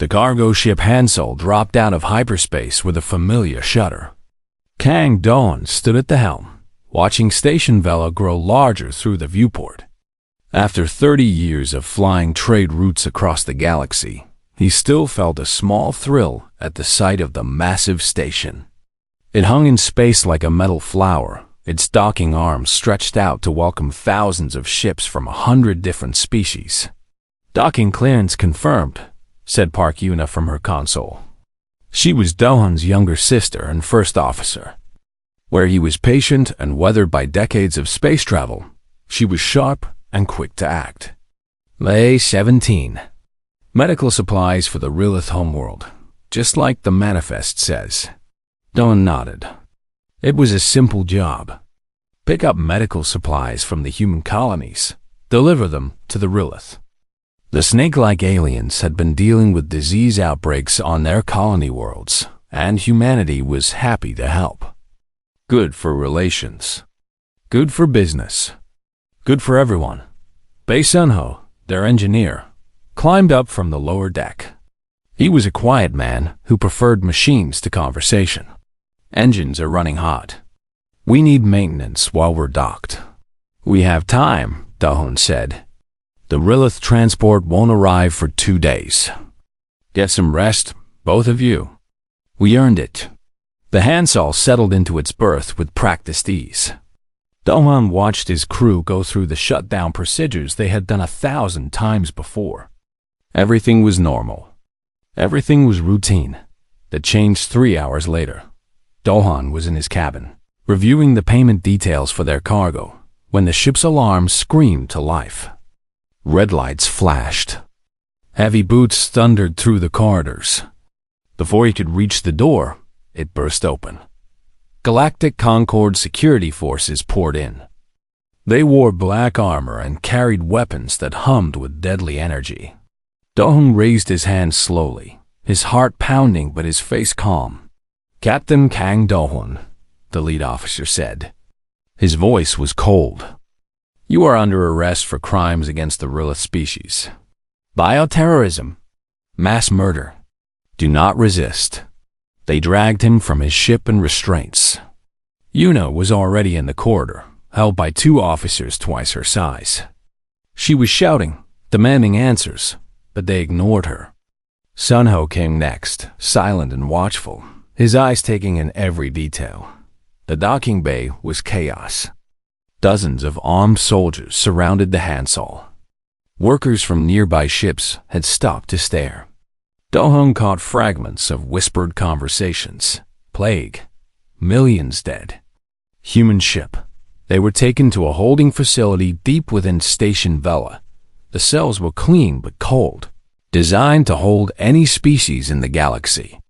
The cargo ship Hansel dropped out of hyperspace with a familiar shudder. Kang Do-hun stood at the helm, watching Station Vela grow larger through the viewport. After 30 years of flying trade routes across the galaxy, he still felt a small thrill at the sight of the massive station. It hung in space like a metal flower, its docking arms stretched out to welcome thousands of ships from 100 different species. "Docking clearance confirmed," said Park Yuna from her console. She was Do-hun's younger sister and first officer. Where he was patient and weathered by decades of space travel, she was sharp and quick to act. Lay 17. Medical supplies for the Rilith homeworld, just like the manifest says. Do-hun nodded. It was a simple job. Pick up medical supplies from the human colonies, deliver them to the Rilith. The snake-like aliens had been dealing with disease outbreaks on their colony worlds, and humanity was happy to help. Good for relations. Good for business. Good for everyone. Bei Sunho, their engineer, climbed up from the lower deck. He was a quiet man who preferred machines to conversation. "Engines are running hot. We need maintenance while we're docked." "We have time," Do-hun said. "The Rilith transport won't arrive for 2 days. Get some rest, both of you. We earned it." The Hansel settled into its berth with practiced ease. Do-hun watched his crew go through the shutdown procedures they had done 1,000 times before. Everything was normal. Everything was routine. That changed 3 hours later. Do-hun was in his cabin, reviewing the payment details for their cargo, when the ship's alarm screamed to life. Red lights flashed. Heavy boots thundered through the corridors. Before he could reach the door, it burst open. Galactic Concord security forces poured in. They wore black armor and carried weapons that hummed with deadly energy. Do-hun raised his hand slowly, his heart pounding but his face calm. "Captain Kang Do-hun," the lead officer said. His voice was cold. "You are under arrest for crimes against the Rilith species. Bioterrorism. Mass murder. Do not resist." They dragged him from his ship in restraints. Yuna was already in the corridor, held by 2 officers twice her size. She was shouting, demanding answers, but they ignored her. Sunho came next, silent and watchful, his eyes taking in every detail. The docking bay was chaos. Dozens of armed soldiers surrounded the Hansel. Workers from nearby ships had stopped to stare. Do-hun caught fragments of whispered conversations. Plague. Millions dead. Human ship. They were taken to a holding facility deep within Station Vela. The cells were clean but cold, designed to hold any species in the galaxy.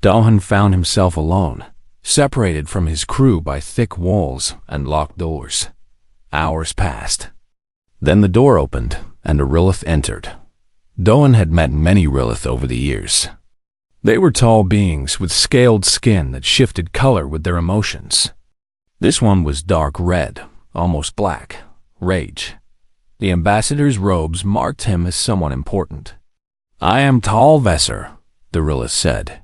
Do-hun found himself alone, separated from his crew by thick walls and locked doors. Hours passed. Then the door opened and a Rilith entered. Do-hun had met many Rilith over the years. They were tall beings with scaled skin that shifted color with their emotions. This one was dark red, almost black, rage. The ambassador's robes marked him as someone important. "I am Tal Vesser," the Rilith said.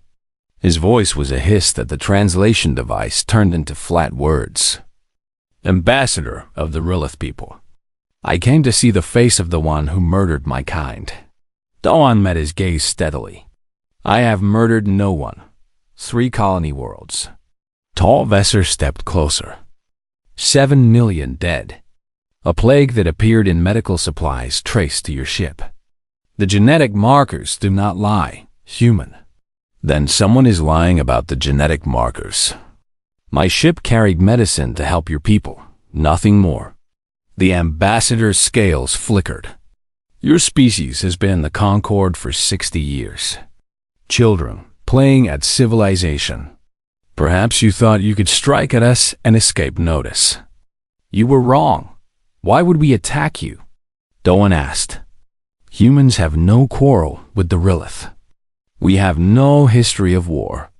His voice was a hiss that the translation device turned into flat words. "Ambassador of the Rilith people. I came to see the face of the one who murdered my kind." Do-hun met his gaze steadily. "I have murdered no one. 3 colony worlds." Tal Vesser stepped closer. 7 million dead. A plague that appeared in medical supplies traced to your ship. The genetic markers do not lie, human. Then someone is lying about the genetic markers. My ship carried medicine to help your people, nothing more. The ambassador's scales flickered. Your species has been in the Concord for 60 years. Children playing at civilization. Perhaps you thought you could strike at us and escape notice. You were wrong. Why would we attack you? Do-hun asked. Humans have no quarrel with the Rilith. We have no history of war.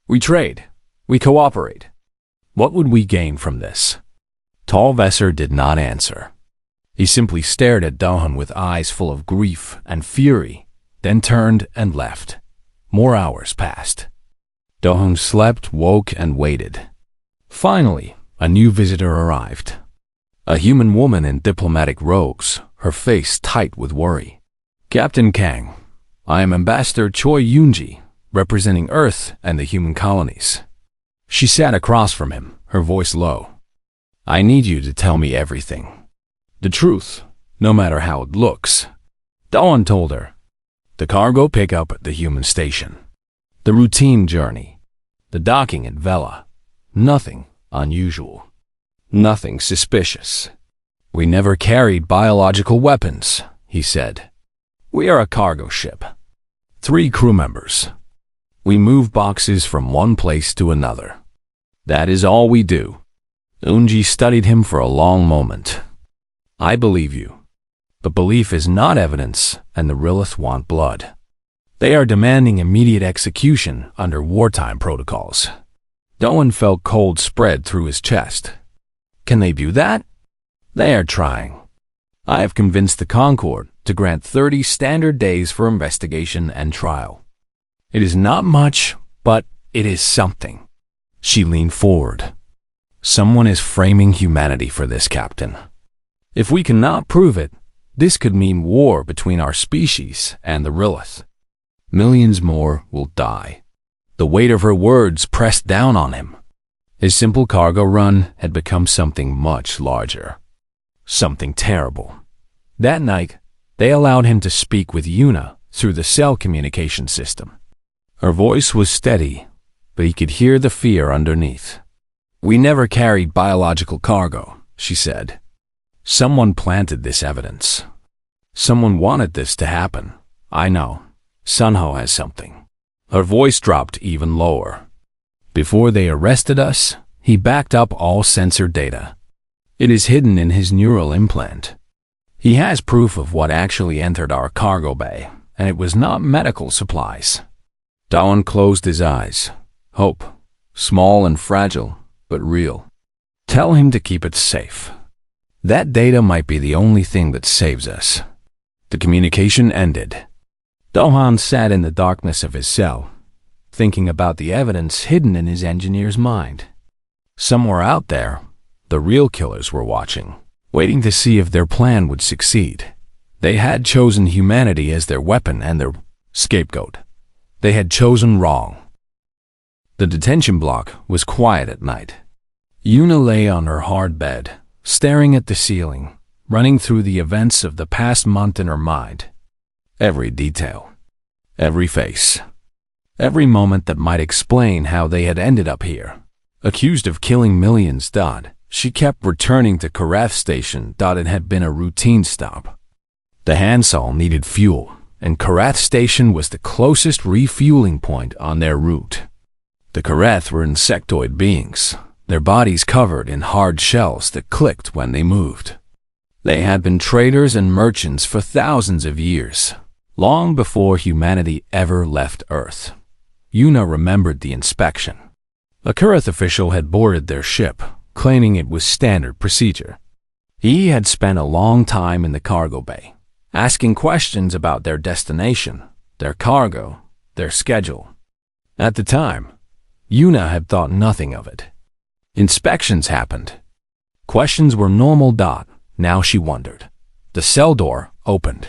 We trade. We cooperate. What would we gain from this? Tal Vesser did not answer. He simply stared at Do-hun with eyes full of grief and fury, then turned and left. More hours passed. Do-hun slept, woke, and waited. Finally, a new visitor arrived. A human woman in diplomatic robes, her face tight with worry. "Captain Kang, I am Ambassador Choi Yoonji, representing Earth and the human colonies." She sat across from him, her voice low. "I need you to tell me everything. The truth, no matter how it looks." Do-hun told her. The cargo pickup at the human station. The routine journey. The docking at Vela. Nothing unusual. Nothing suspicious. "We never carried biological weapons," he said. "We are a cargo ship. 3 crew members. We move boxes from one place to another. That is all we do." Yoonji studied him for a long moment. "I believe you. But belief is not evidence, and the Rilith want blood. They are demanding immediate execution under wartime protocols." Do-hun felt cold spread through his chest. "Can they do that?" "They are trying. I have convinced the Concord to grant 30 standard days for investigation and trial. It is not much, but it is something." She leaned forward. "Someone is framing humanity for this, Captain. If we cannot prove it, this could mean war between our species and the Rilith. Millions more will die." The weight of her words pressed down on him. His simple cargo run had become something much larger. Something terrible. That night, they allowed him to speak with Yuna through the cell communication system. Her voice was steady, but he could hear the fear underneath. "We never carried biological cargo," she said. "Someone planted this evidence. Someone wanted this to happen. I know. Sunho has something." Her voice dropped even lower. "Before they arrested us, he backed up all sensor data. It is hidden in his neural implant. He has proof of what actually entered our cargo bay, and it was not medical supplies." Do-hun closed his eyes. Hope, small and fragile, but real. "Tell him to keep it safe. That data might be the only thing that saves us." The communication ended. Do-hun sat in the darkness of his cell, thinking about the evidence hidden in his engineer's mind. Somewhere out there, the real killers were watching, waiting to see if their plan would succeed. They had chosen humanity as their weapon and their scapegoat. They had chosen wrong. The detention block was quiet at night. Yuna lay on her hard bed, staring at the ceiling, running through the events of the past month in her mind. Every detail, every face, every moment that might explain how they had ended up here. Accused of killing millions, she kept returning to Karath Station. It had been a routine stop. The Hansol needed fuel, and Karath Station was the closest refueling point on their route. The Karath were insectoid beings, their bodies covered in hard shells that clicked when they moved. They had been traders and merchants for thousands of years, long before humanity ever left Earth. Yuna remembered the inspection. A Karath official had boarded their ship, claiming it was standard procedure. He had spent a long time in the cargo bay, asking questions about their destination, their cargo, their schedule. At the time, Yuna had thought nothing of it. Inspections happened. Questions were normal. Now she wondered. The cell door opened.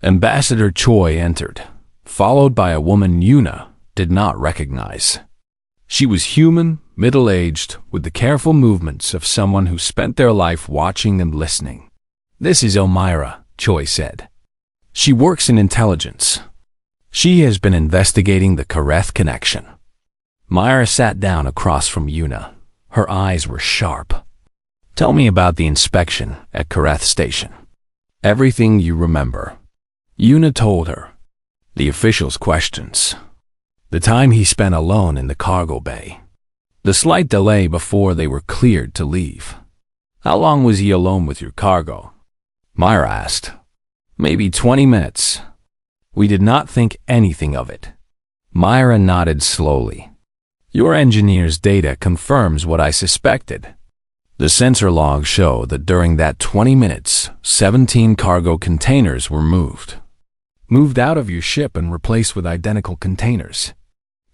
Ambassador Choi entered, followed by a woman Yuna did not recognize. She was human, middle-aged, with the careful movements of someone who spent their life watching and listening. "This is Elmira," Choi said. "She works in intelligence. She has been investigating the Karath connection." Myra sat down across from Yuna. Her eyes were sharp. "Tell me about the inspection at Karath Station. Everything you remember." Yuna told her. The official's questions. The time he spent alone in the cargo bay. The slight delay before they were cleared to leave. "How long was he alone with your cargo?" Myra asked. "Maybe 20 minutes. We did not think anything of it." Myra nodded slowly. "Your engineer's data confirms what I suspected. The sensor logs show that during that 20 minutes, 17 cargo containers were moved. moved out of your ship and replaced with identical containers.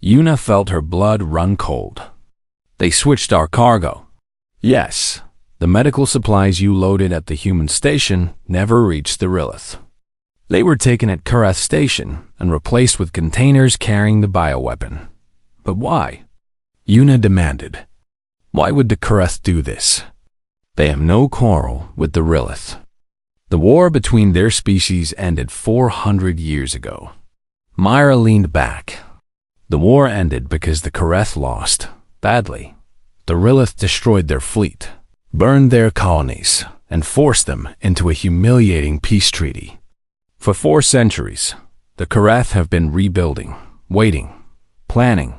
Yuna felt her blood run cold. They switched our cargo. Yes, the medical supplies you loaded at the human station never reached the Rilith. They were taken at Karath Station and replaced with containers carrying the bioweapon. But why? Yuna demanded. Why would the Karath do this? They have no quarrel with the Rilith. The war between their species ended 400 years ago. Myra leaned back. The war ended because the Karath lost, badly. The Rilith destroyed their fleet, burned their colonies, and forced them into a humiliating peace treaty. For 4 centuries, the Karath have been rebuilding, waiting, planning.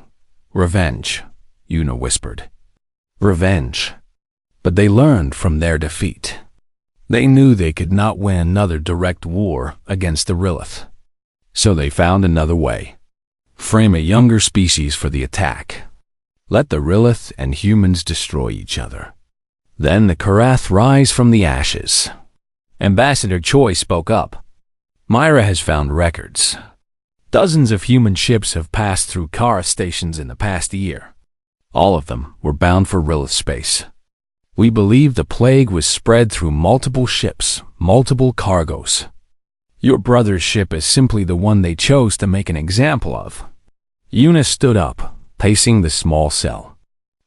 Revenge, Yuna whispered. Revenge. But they learned from their defeat. They knew they could not win another direct war against the Rilith. So they found another way. Frame a younger species for the attack. Let the Rilith and humans destroy each other. Then the Karath rise from the ashes. Ambassador Choi spoke up. Myra has found records. Dozens of human ships have passed through Kara stations in the past year. All of them were bound for Rilith space. We believe the plague was spread through multiple ships, multiple cargoes. Your brother's ship is simply the one they chose to make an example of. Yuna stood up, pacing the small cell.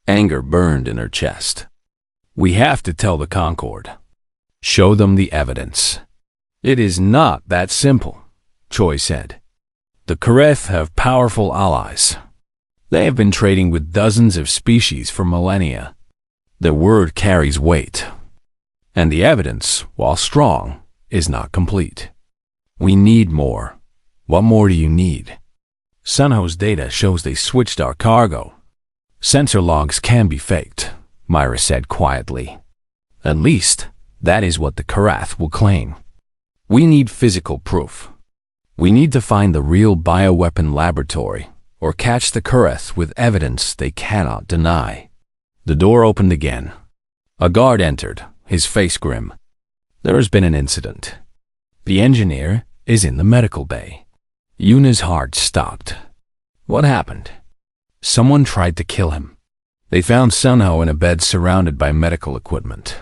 Anger burned in her chest. We have to tell the Concord. Show them the evidence. It is not that simple, Choi said. The Karath have powerful allies. They have been trading with dozens of species for millennia. Their word carries weight. And the evidence, while strong, is not complete. We need more. What more do you need? Sunho's data shows they switched our cargo. Sensor logs can be faked, Myra said quietly. At least, that is what the Karath will claim. We need physical proof. We need to find the real bioweapon laboratory, or catch the Karath with evidence they cannot deny. The door opened again. A guard entered, his face grim. There has been an incident. The engineer is in the medical bay. Yuna's heart stopped. What happened? Someone tried to kill him. They found Sunho in a bed surrounded by medical equipment.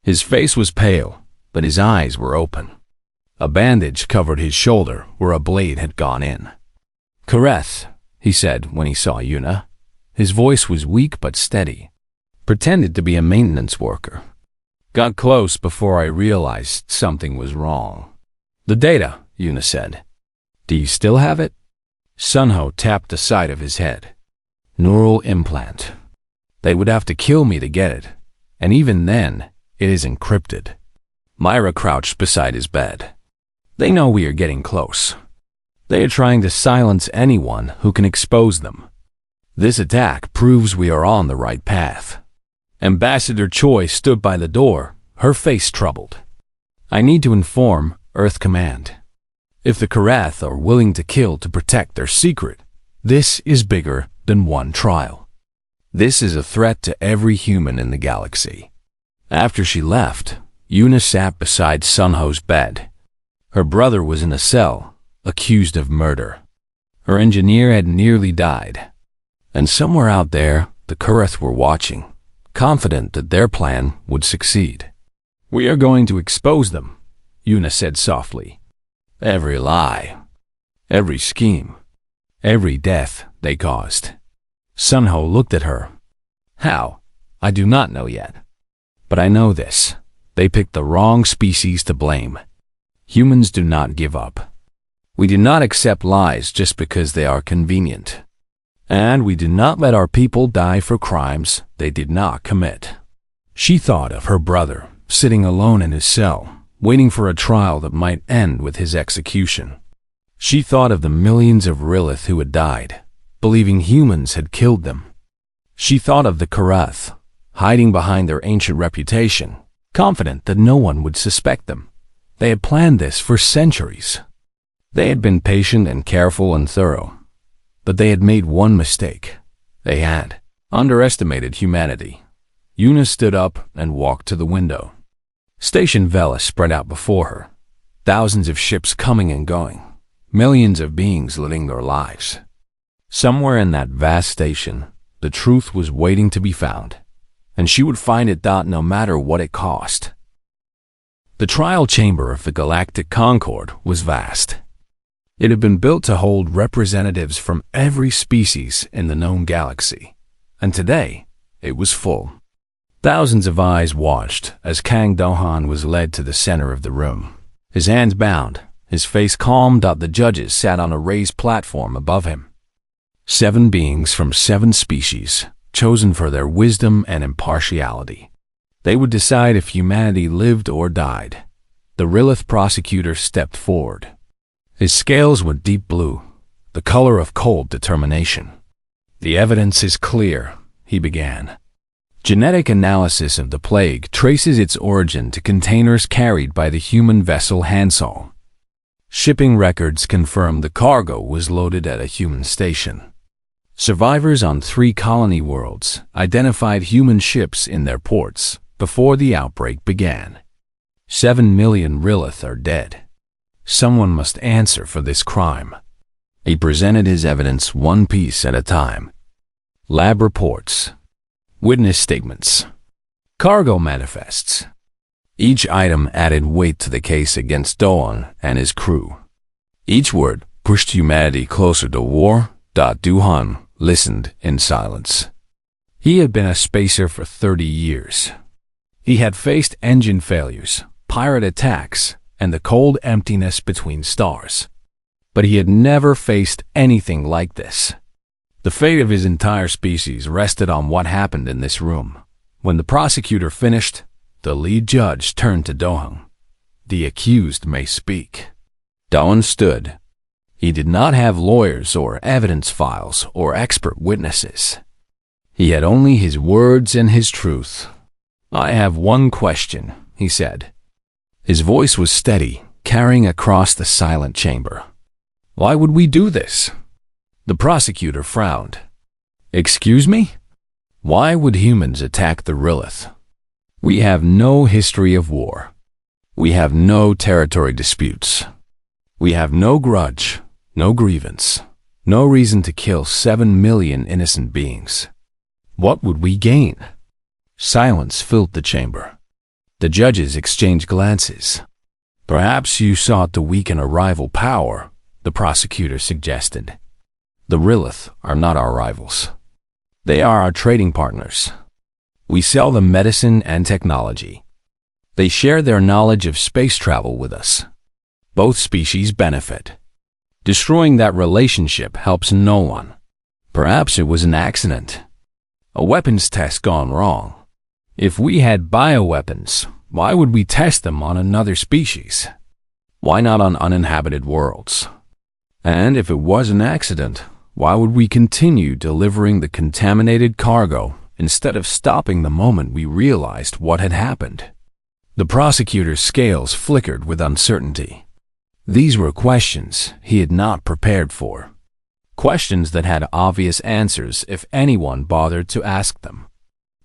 His face was pale, but his eyes were open. A bandage covered his shoulder where a blade had gone in. Karath, he said when he saw Yuna. His voice was weak but steady. Pretended to be a maintenance worker. Got close before I realized something was wrong. The data, Yuna said. Do you still have it? Sunho tapped the side of his head. Neural implant. They would have to kill me to get it, and even then, it is encrypted. Myra crouched beside his bed. They know we are getting close. They are trying to silence anyone who can expose them. This attack proves we are on the right path. Ambassador Choi stood by the door, her face troubled. I need to inform Earth Command. If the Karath are willing to kill to protect their secret, this is bigger than one trial. This is a threat to every human in the galaxy. After she left, Yuna sat beside Sunho's bed. Her brother was in a cell, accused of murder. Her engineer had nearly died. And somewhere out there, the Karath were watching, confident that their plan would succeed. We are going to expose them, Yuna said softly. Every lie, every scheme, every death they caused. Sunho looked at her. How? I do not know yet. But I know this. They picked the wrong species to blame. Humans do not give up. We do not accept lies just because they are convenient. And we do not let our people die for crimes they did not commit. She thought of her brother, sitting alone in his cell, waiting for a trial that might end with his execution. She thought of the millions of Rilith who had died, believing humans had killed them. She thought of the Karath, hiding behind their ancient reputation, confident that no one would suspect them. They had planned this for centuries. They had been patient and careful and thorough. But they had made one mistake. They had underestimated humanity. Yuna stood up and walked to the window. Station Vela spread out before her. Thousands of ships coming and going. millions of beings living their lives. Somewhere in that vast station, the truth was waiting to be found, and she would find it no matter what it cost. The trial chamber of the Galactic Concord was vast. It had been built to hold representatives from every species in the known galaxy, and today it was full. Thousands of eyes watched as Kang Do-han was led to the center of the room. His hands bound, his face calm. The judges sat on a raised platform above him. 7 beings from 7 species, chosen for their wisdom and impartiality. They would decide if humanity lived or died. The Rilith prosecutor stepped forward. His scales were deep blue, the color of cold determination. "The evidence is clear," he began. "Genetic analysis of the plague traces its origin to containers carried by the human vessel Hansol. Shipping records confirm the cargo was loaded at a human station. Survivors on 3 colony worlds identified human ships in their ports before the outbreak began. 7 million Rilith are dead. Someone must answer for this crime." He presented his evidence one piece at a time. Lab reports, witness statements, cargo manifests. Each item added weight to the case against Do-han and his crew. Each word pushed humanity closer to war. Do-han listened in silence. He had been a spacer for 30 years. He had faced engine failures, pirate attacks, and the cold emptiness between stars. But he had never faced anything like this. The fate of his entire species rested on what happened in this room. When the prosecutor finished, the lead judge turned to Do-han. "The accused may speak." Do-han stood. He did not have lawyers or evidence files or expert witnesses. He had only his words and his truth. "I have one question," he said. His voice was steady, carrying across the silent chamber. "Why would we do this?" The prosecutor frowned. "Excuse me? Why would humans attack the Rilith? We have no history of war. We have no territory disputes. We have no grudge, no grievance, no reason to kill 7 million innocent beings. What would we gain?" Silence filled the chamber. The judges exchanged glances. "Perhaps you sought to weaken a rival power," the prosecutor suggested. "The Rilith are not our rivals. They are our trading partners. We sell them medicine and technology. They share their knowledge of space travel with us. Both species benefit. Destroying that relationship helps no one. Perhaps it was an accident. A weapons test gone wrong. If we had bioweapons, why would we test them on another species? Why not on uninhabited worlds? And if it was an accident, why would we continue delivering the contaminated cargo instead of stopping the moment we realized what had happened?" The prosecutor's scales flickered with uncertainty. These were questions he had not prepared for. Questions that had obvious answers if anyone bothered to ask them.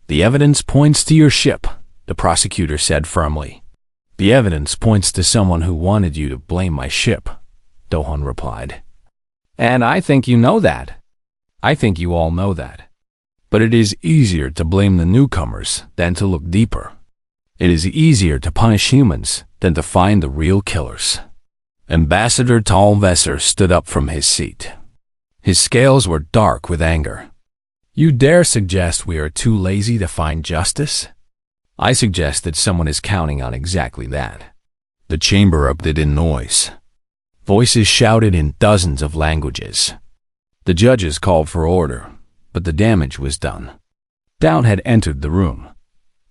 "The evidence points to your ship," the prosecutor said firmly. "The evidence points to someone who wanted you to blame my ship," Do-han replied. "And I think you know that. I think you all know that. But it is easier to blame the newcomers than to look deeper. It is easier to punish humans than to find the real killers." Ambassador Talvesser stood up from his seat. His scales were dark with anger. "You dare suggest we are too lazy to find justice? I suggest that someone is counting on exactly that." The chamber erupted in noise. Voices shouted in dozens of languages. The judges called for order, but the damage was done. Doubt had entered the room.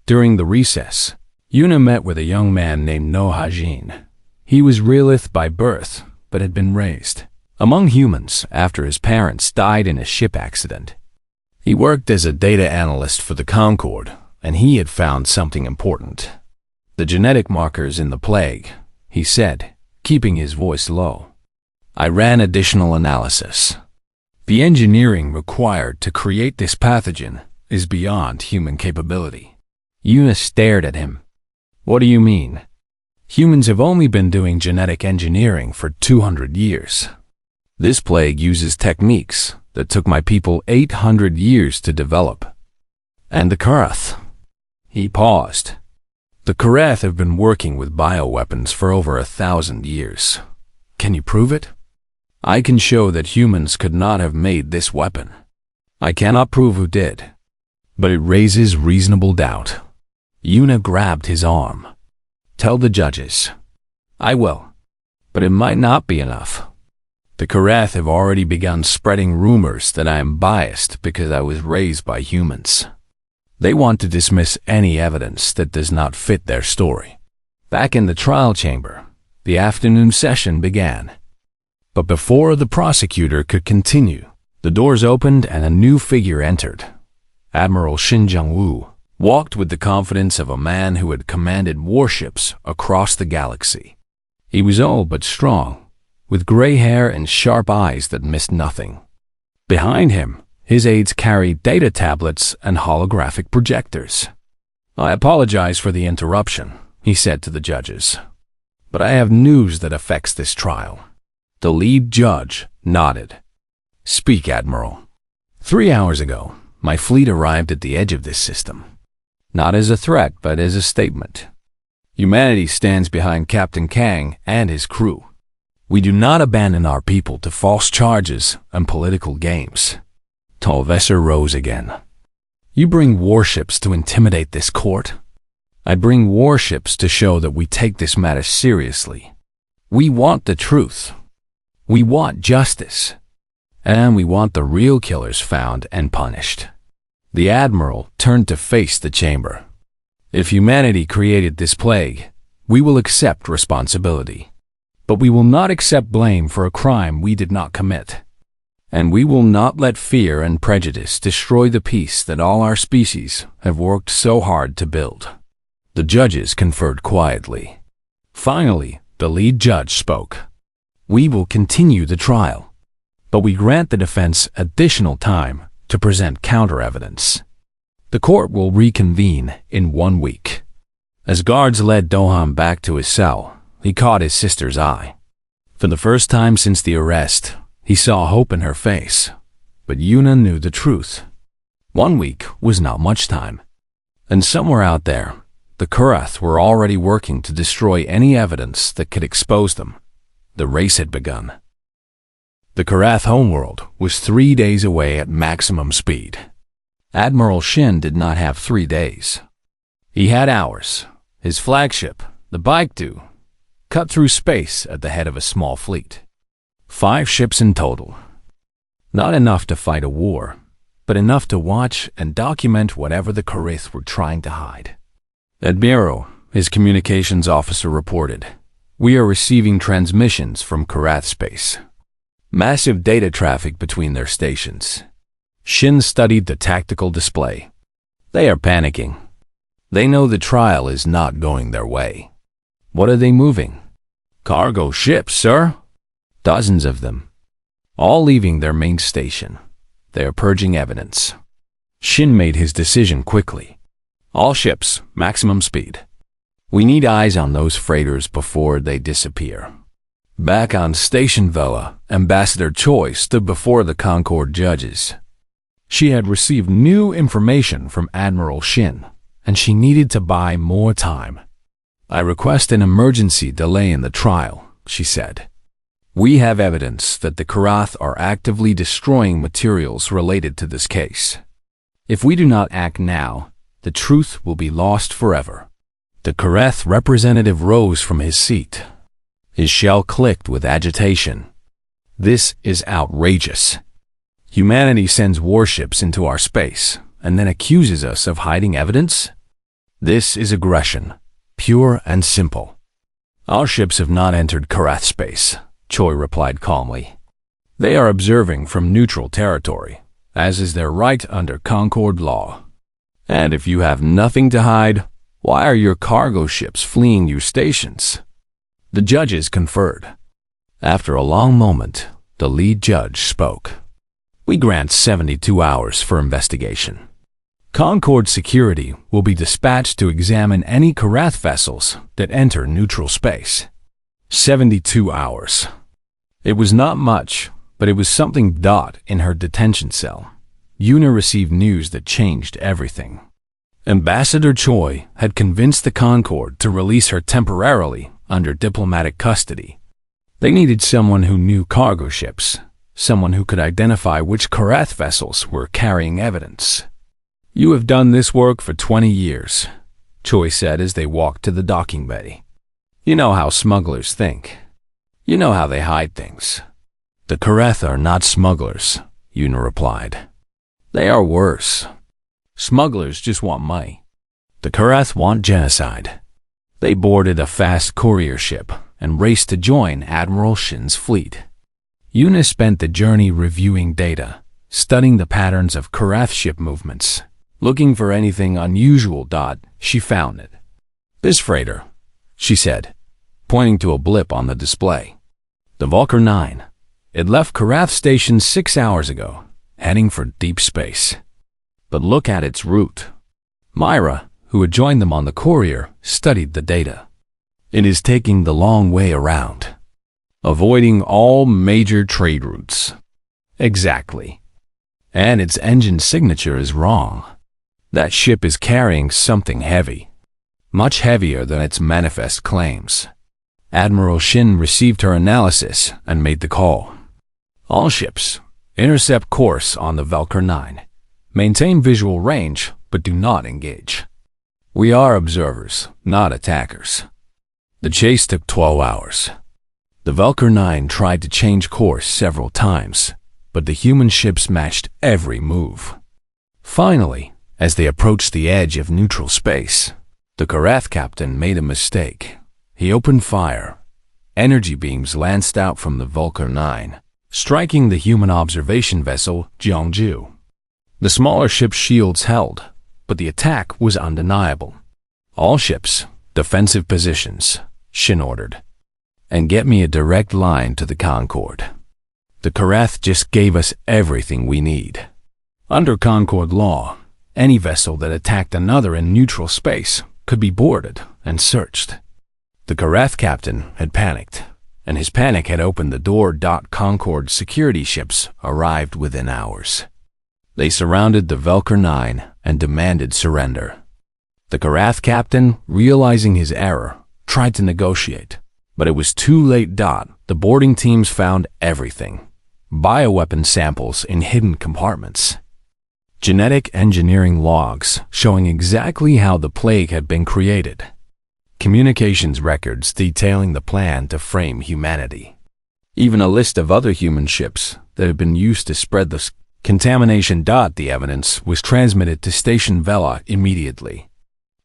During the recess, Yuna met with a young man named No Hajin. He was Rilith by birth, but had been raised among humans after his parents died in a ship accident. He worked as a data analyst for the Concord, and he had found something important. "The genetic markers in the plague," he said, keeping his voice low. "I ran additional analysis. The engineering required to create this pathogen is beyond human capability." Yuna stared at him. "What do you mean?" Humans have only been doing genetic engineering for 200 years. This plague uses techniques that took my people 800 years to develop. And the Karath. He paused. The Karath have been working with bioweapons for over 1,000 years. Can you prove it? I can show that humans could not have made this weapon. I cannot prove who did, but it raises reasonable doubt. Yuna grabbed his arm. Tell the judges. I will, but it might not be enough. The Karath have already begun spreading rumors that I am biased because I was raised by humans. They want to dismiss any evidence that does not fit their story. Back in the trial chamber, the afternoon session began. But before the prosecutor could continue, the doors opened and a new figure entered. Admiral Shin Jung-woo walked with the confidence of a man who had commanded warships across the galaxy. He was old but strong, with gray hair and sharp eyes that missed nothing. Behind him, his aides carried data tablets and holographic projectors. I apologize for the interruption, he said to the judges, but I have news that affects this trial. The lead judge nodded. Speak, Admiral. 3 hours ago, my fleet arrived at the edge of this system. Not as a threat, but as a statement. Humanity stands behind Captain Kang and his crew. We do not abandon our people to false charges and political games. Tolvesser rose again. You bring warships to intimidate this court? I bring warships to show that we take this matter seriously. We want the truth. We want justice. And we want the real killers found and punished. The Admiral turned to face the chamber. If humanity created this plague, we will accept responsibility. But we will not accept blame for a crime we did not commit. And we will not let fear and prejudice destroy the peace that all our species have worked so hard to build. The judges conferred quietly. Finally, the lead judge spoke. We will continue the trial, but we grant the defense additional time to present counter-evidence. The court will reconvene in 1 week. As guards led Doham back to his cell, he caught his sister's eye. For the first time since the arrest, he saw hope in her face, but Yuna knew the truth. 1 week was not much time, and somewhere out there, the Karath were already working to destroy any evidence that could expose them. The race had begun. The Karath homeworld was 3 days away at maximum speed. Admiral Shin did not have 3 days. He had hours. His flagship, the Baekdu, cut through space at the head of a small fleet. 5 ships in total. Not enough to fight a war, but enough to watch and document whatever the Karath were trying to hide. Admiral, his communications officer reported, we are receiving transmissions from Karath space. Massive data traffic between their stations. Shin studied the tactical display. They are panicking. They know the trial is not going their way. What are they moving? Cargo ships, sir. Dozens of them. All leaving their main station. They are purging evidence. Shin made his decision quickly. All ships, maximum speed. We need eyes on those freighters before they disappear. Back on Station Vela, Ambassador Choi stood before the Concord judges. She had received new information from Admiral Shin, and she needed to buy more time. I request an emergency delay in the trial, she said. We have evidence that the Karath are actively destroying materials related to this case. If we do not act now, the truth will be lost forever. The Karath representative rose from his seat. His shell clicked with agitation. This is outrageous. Humanity sends warships into our space and then accuses us of hiding evidence? This is aggression, pure and simple. Our ships have not entered Karath space, Choi replied calmly. They are observing from neutral territory, as is their right under Concord law. And if you have nothing to hide, why are your cargo ships fleeing your stations? The judges conferred. After a long moment, the lead judge spoke. We grant 72 hours for investigation. Concord security will be dispatched to examine any Karath vessels that enter neutral space. 72 hours. It was not much, but it was something. In her detention cell, Yuna received news that changed everything. Ambassador Choi had convinced the Concord to release her temporarily under diplomatic custody. They needed someone who knew cargo ships, someone who could identify which Karath vessels were carrying evidence. "You have done this work for 20 years, Choi said as they walked to the docking bay. "You know how smugglers think. You know how they hide things." "The Karath are not smugglers," Yuna replied. "They are worse. Smugglers just want money. The Karath want genocide." They boarded a fast courier ship and raced to join Admiral Shin's fleet. Yuna spent the journey reviewing data, studying the patterns of Karath ship movements. Looking for anything unusual. She found it. "This freighter," she said, pointing to a blip on the display. "The Vulcan 9. It left Karath Station 6 hours ago, heading for deep space. But look at its route." Myra, who had joined them on the courier, studied the data. "It is taking the long way around, avoiding all major trade routes." "Exactly. And its engine signature is wrong. That ship is carrying something heavy, much heavier than its manifest claims." Admiral Shin received her analysis and made the call. "All ships, intercept course on the Vulcan 9. Maintain visual range, but do not engage. We are observers, not attackers." The chase took 12 hours. The Vulcan 9 tried to change course several times, but the human ships matched every move. Finally, as they approached the edge of neutral space, the Karath captain made a mistake. He opened fire. Energy beams lanced out from the Vulcan 9, striking the human observation vessel Jeongju. The smaller ship's shields held, but the attack was undeniable. "All ships, defensive positions," Shin ordered. "And get me a direct line to the Concord. The Karath just gave us everything we need." Under Concord law, any vessel that attacked another in neutral space could be boarded and searched. The Karath captain had panicked, and his panic had opened the door. Concord security ships arrived within hours. They surrounded the Vulcan 9 and demanded surrender. The Karath captain, realizing his error, tried to negotiate, but it was too late. The boarding teams found everything: bioweapon samples in hidden compartments, genetic engineering logs showing exactly how the plague had been created, communications records detailing the plan to frame humanity, even a list of other human ships that had been used to spread the contamination. The evidence was transmitted to Station Vela immediately.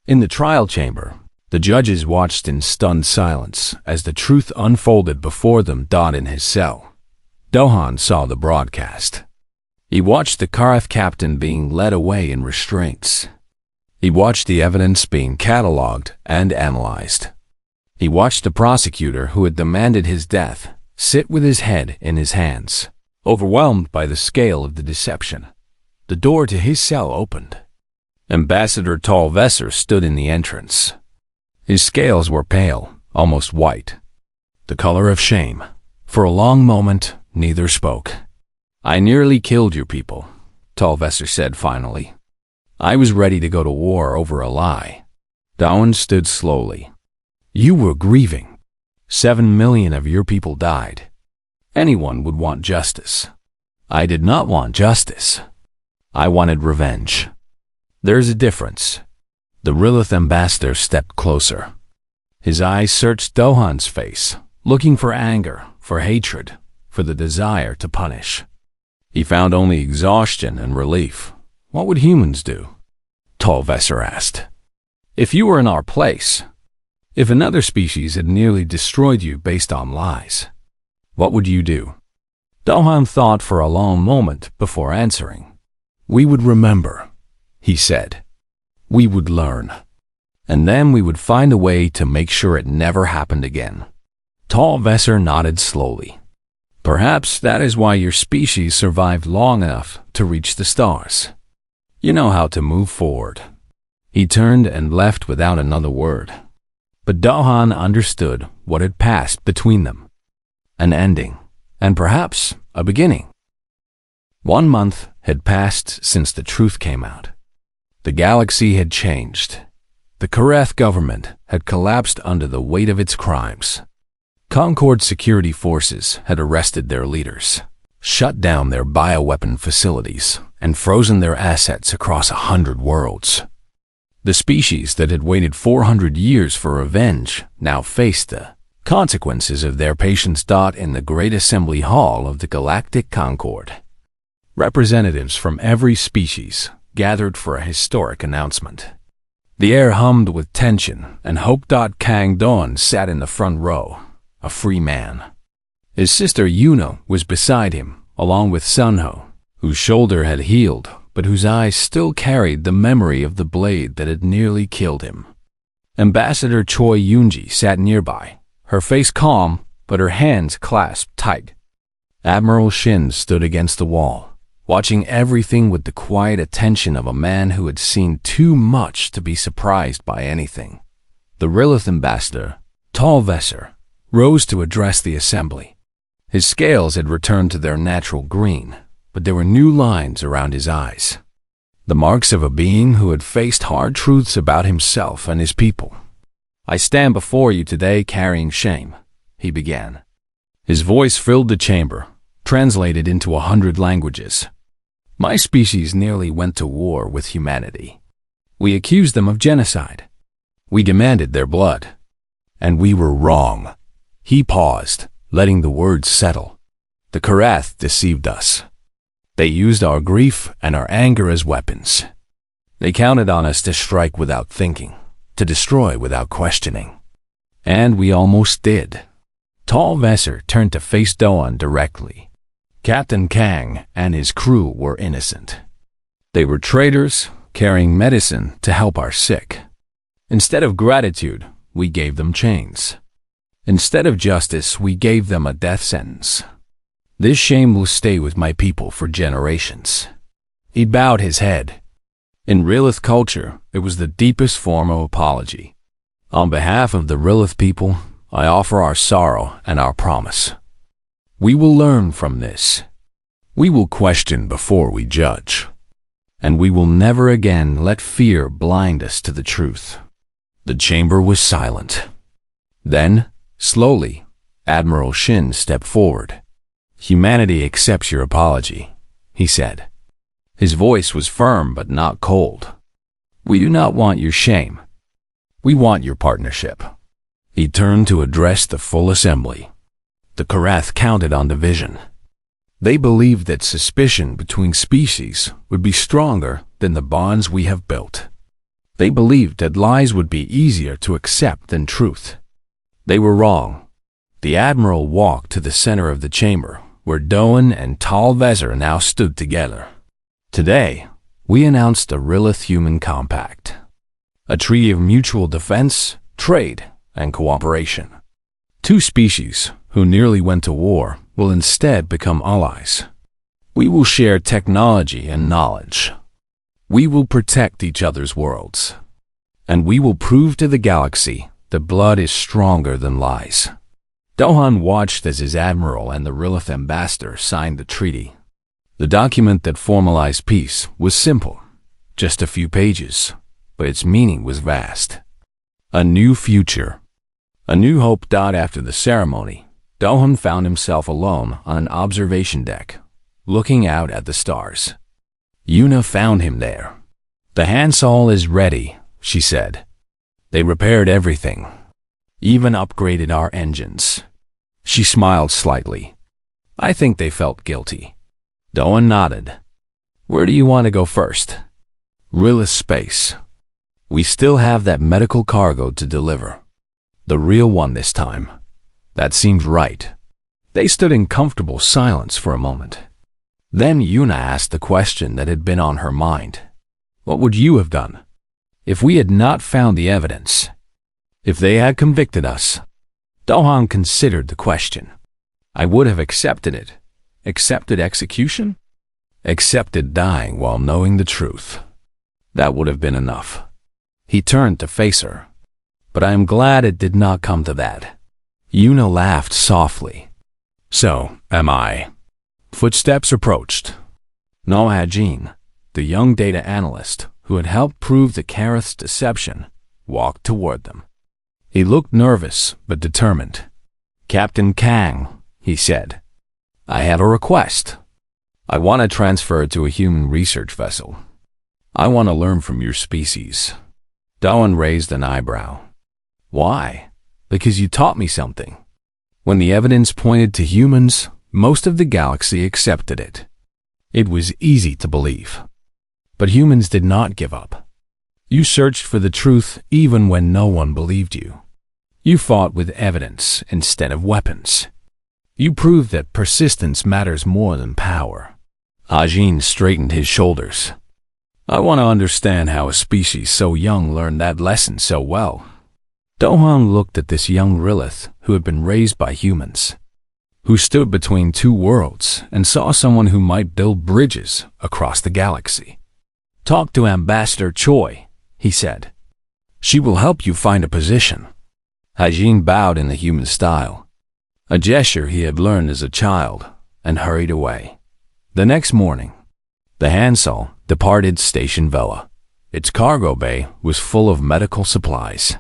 In the trial chamber, the judges watched in stunned silence as the truth unfolded before them. In his cell, Dohan saw the broadcast. He watched the Karath captain being led away in restraints. He watched the evidence being catalogued and analyzed. He watched the prosecutor who had demanded his death sit with his head in his hands, overwhelmed by the scale of the deception. The door to his cell opened. Ambassador Tallvesser stood in the entrance. His scales were pale, almost white, the color of shame. For a long moment, neither spoke. "I nearly killed your people," Tallvesser said finally. "I was ready to go to war over a lie." Dowan stood slowly. "You were grieving. 7 million of your people died. Anyone would want justice. I did not want justice. I wanted revenge. There's a difference." The Rilith ambassador stepped closer. His eyes searched Dohan's face, looking for anger, for hatred, for the desire to punish. He found only exhaustion and relief. "What would humans do?" Tallvesser asked. "If you were in our place, if another species had nearly destroyed you based on lies, what would you do?" Dohan thought for a long moment before answering. "We would remember," he said. "We would learn. And then we would find a way to make sure it never happened again." Tallvesser nodded slowly. "Perhaps that is why your species survived long enough to reach the stars. You know how to move forward." He turned and left without another word. But Dohan understood what had passed between them. An ending, and perhaps a beginning. 1 month had passed since the truth came out. The galaxy had changed. The Kareth government had collapsed under the weight of its crimes. Concord security forces had arrested their leaders, shut down their bioweapon facilities, and frozen their assets across 100 worlds. The species that had waited 400 years for revenge now faced the consequences of their patience. In the Great Assembly Hall of the Galactic Concord, representatives from every species gathered for a historic announcement. The air hummed with tension and hope. Kang Dawn sat in the front row, a free man. His sister Yuna was beside him, along with Sunho, whose shoulder had healed, but whose eyes still carried the memory of the blade that had nearly killed him. Ambassador Choi Yoonji sat nearby, her face calm, but her hands clasped tight. Admiral Shin stood against the wall, watching everything with the quiet attention of a man who had seen too much to be surprised by anything. The Rilith ambassador, Tal Vesser, rose to address the assembly. His scales had returned to their natural green, but there were new lines around his eyes, the marks of a being who had faced hard truths about himself and his people. "I stand before you today carrying shame," he began. His voice filled the chamber, translated into 100 languages. "My species nearly went to war with humanity. We accused them of genocide. We demanded their blood. And we were wrong." He paused, letting the words settle. "The Kareth deceived us. They used our grief and our anger as weapons. They counted on us to strike without thinking, to destroy without questioning. And we almost did." Tal Vesser turned to face Doan directly. Captain Kang and his crew were innocent. They were traders, carrying medicine to help our sick. Instead of gratitude, we gave them chains. Instead of justice, we gave them a death sentence. This shame will stay with my people for generations." He bowed his head. In Rilith culture, it was the deepest form of apology. "On behalf of the Rilith people, I offer our sorrow and our promise. We will learn from this. We will question before we judge. And we will never again let fear blind us to the truth." The chamber was silent. Then, slowly, Admiral Shin stepped forward. "Humanity accepts your apology," he said. His voice was firm but not cold. "We do not want your shame. We want your partnership." He turned to address the full assembly. The Kareth counted on division. They believed that suspicion between species would be stronger than the bonds we have built. They believed that lies would be easier to accept than truth. They were wrong. The Admiral walked to the center of the chamber, where Doan and Tal Vesser now stood together. "Today, we announced a Rilith Human Compact, a treaty of mutual defense, trade, and cooperation. 2 species who nearly went to war will instead become allies. We will share technology and knowledge. We will protect each other's worlds. And we will prove to the galaxy that blood is stronger than lies." Dohan watched as his admiral and the Rilith ambassador signed the treaty. The document that formalized peace was simple, just a few pages, but its meaning was vast. A new future, a new hope. After the ceremony, Dohan found himself alone on an observation deck, looking out at the stars. Yuna found him there. "The Hansol is ready," she said. "They repaired everything, even upgraded our engines." She smiled slightly. "I think they felt guilty." Doan nodded. "Where do you want to go first?" "Rilith space. We still have that medical cargo to deliver. The real one this time." That seemed right. They stood in comfortable silence for a moment. Then Yuna asked the question that had been on her mind. "What would you have done if we had not found the evidence? If they had convicted us?" Dohan considered the question. "I would have accepted it." "Accepted execution?" "Accepted dying while knowing the truth." That would have been enough. He turned to face her. But I am glad it did not come to that. Yuna laughed softly. So am I. Footsteps approached. Nohajin, the young data analyst who had helped prove the Kareth's deception, walked toward them. He looked nervous but determined. Captain Kang, he said, I have a request. I want to transfer to a human research vessel. I want to learn from your species. Dawan raised an eyebrow. Why? Because you taught me something. When the evidence pointed to humans, most of the galaxy accepted it. It was easy to believe. But humans did not give up. You searched for the truth even when no one believed you. You fought with evidence instead of weapons. You proved that persistence matters more than power. Ajin straightened his shoulders. I want to understand how a species so young learned that lesson so well. Dohan looked at this young Rilith who had been raised by humans, who stood between two worlds and saw someone who might build bridges across the galaxy. Talk to Ambassador Choi, he said. She will help you find a position. Ajin bowed in the human style, a gesture he had learned as a child, and hurried away. The next morning, the Hansel departed Station Vela. Its cargo bay was full of medical supplies,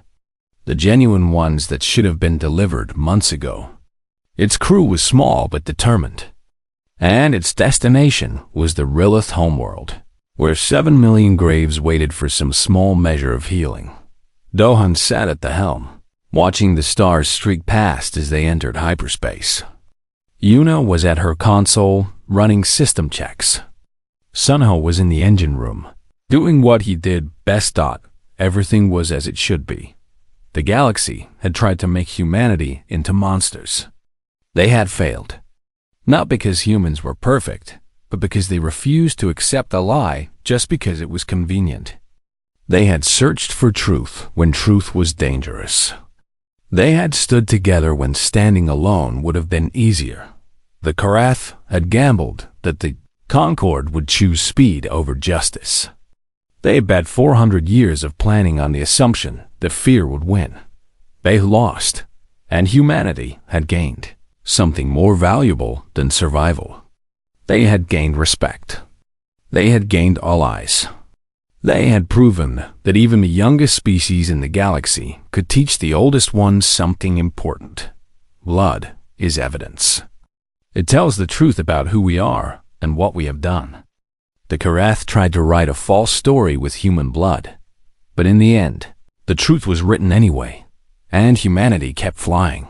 the genuine ones that should have been delivered months ago. Its crew was small but determined, and its destination was the Rilith homeworld, where 7 million graves waited for some small measure of healing. Dohan sat at the helm, watching the stars streak past as they entered hyperspace. Yuna was at her console, running system checks. Sunho was in the engine room, doing what he did best. Everything was as it should be. The galaxy had tried to make humanity into monsters. They had failed. Not because humans were perfect, but because they refused to accept a lie just because it was convenient. They had searched for truth when truth was dangerous. They had stood together when standing alone would have been easier. The Karath had gambled that the Concord would choose speed over justice. They bet 400 years of planning on the assumption that fear would win. They lost, and humanity had gained something more valuable than survival. They had gained respect. They had gained allies. They had proven that even the youngest species in the galaxy could teach the oldest ones something important. Blood is evidence. It tells the truth about who we are and what we have done. The Karath tried to write a false story with human blood, but in the end, the truth was written anyway, and humanity kept flying.